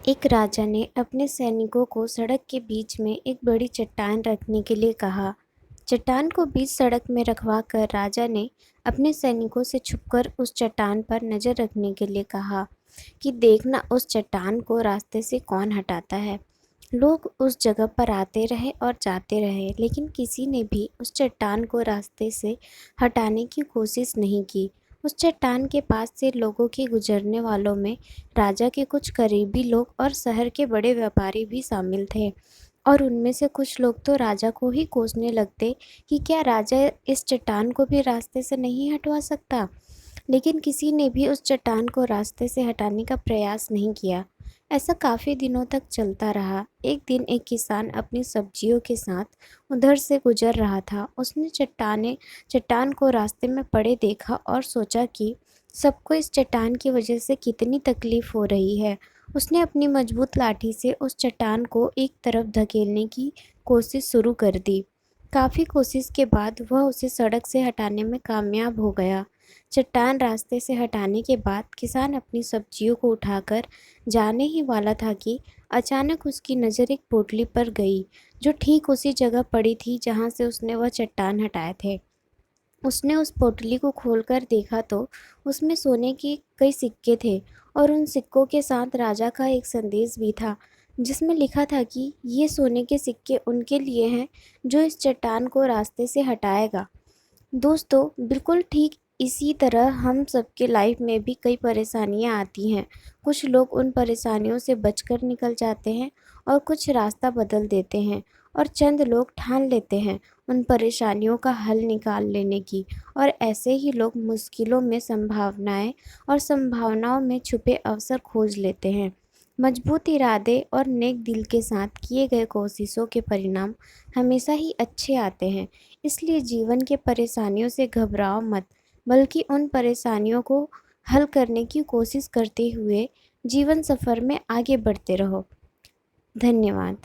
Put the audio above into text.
एक राजा ने अपने सैनिकों को सड़क के बीच में एक बड़ी चट्टान रखने के लिए कहा। चट्टान को बीच सड़क में रखवा कर राजा ने अपने सैनिकों से छुपकर उस चट्टान पर नज़र रखने के लिए कहा कि देखना उस चट्टान को रास्ते से कौन हटाता है। लोग उस जगह पर आते रहे और जाते रहे, लेकिन किसी ने भी उस चट्टान को रास्ते से हटाने की कोशिश नहीं की। उस चट्टान के पास से लोगों के गुजरने वालों में राजा के कुछ करीबी लोग और शहर के बड़े व्यापारी भी शामिल थे, और उनमें से कुछ लोग तो राजा को ही कोसने लगते कि क्या राजा इस चट्टान को भी रास्ते से नहीं हटवा सकता। लेकिन किसी ने भी उस चट्टान को रास्ते से हटाने का प्रयास नहीं किया। ऐसा काफ़ी दिनों तक चलता रहा। एक दिन एक किसान अपनी सब्जियों के साथ उधर से गुजर रहा था। उसने चट्टान को रास्ते में पड़े देखा और सोचा कि सबको इस चट्टान की वजह से कितनी तकलीफ़ हो रही है। उसने अपनी मजबूत लाठी से उस चट्टान को एक तरफ धकेलने की कोशिश शुरू कर दी। काफ़ी कोशिश के बाद वह उसे सड़क से हटाने में कामयाब हो गया। चट्टान रास्ते से हटाने के बाद किसान अपनी सब्जियों को उठाकर जाने ही वाला था कि अचानक उसकी नज़र एक पोटली पर गई, जो ठीक उसी जगह पड़ी थी जहाँ से उसने वह चट्टान हटाए थे। उसने उस पोटली को खोलकर देखा तो उसमें सोने के कई सिक्के थे, और उन सिक्कों के साथ राजा का एक संदेश भी था, जिसमें लिखा था कि ये सोने के सिक्के उनके लिए हैं जो इस चट्टान को रास्ते से हटाएगा। दोस्तों, बिल्कुल ठीक इसी तरह हम सबके लाइफ में भी कई परेशानियां आती हैं। कुछ लोग उन परेशानियों से बचकर निकल जाते हैं और कुछ रास्ता बदल देते हैं, और चंद लोग ठान लेते हैं उन परेशानियों का हल निकाल लेने की, और ऐसे ही लोग मुश्किलों में संभावनाएं और संभावनाओं में छुपे अवसर खोज लेते हैं। मजबूत इरादे और नेक दिल के साथ किए गए कोशिशों के परिणाम हमेशा ही अच्छे आते हैं। इसलिए जीवन के परेशानियों से घबराओ मत, बल्कि उन परेशानियों को हल करने की कोशिश करते हुए जीवन सफ़र में आगे बढ़ते रहो। धन्यवाद।